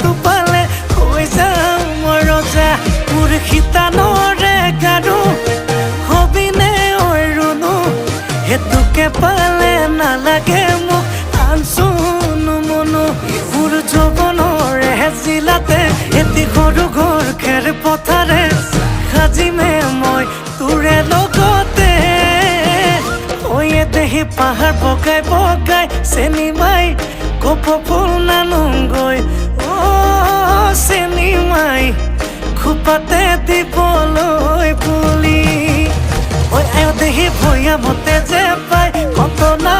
তো পালে হৈ যাওঁ মই ৰজা মোৰ শিতানৰে গাৰু হবিনে ঐ ৰুণু হেতুকে পালে নালাগে মোক আনচুনো মনো মোৰ যৌৱনৰে জিলাতে এটি সৰু ঘৰ খেৰ পথাৰে সাজিমে মই তোৰে লগতে দেহি পাহাৰ বগাই বগাই চেনি মাই কপৌ ফুল নানোগৈ চেনি মাই খোপাতে দিবলৈ পুলি আয় দেহি ভৈয়ামতে যে পাই কত না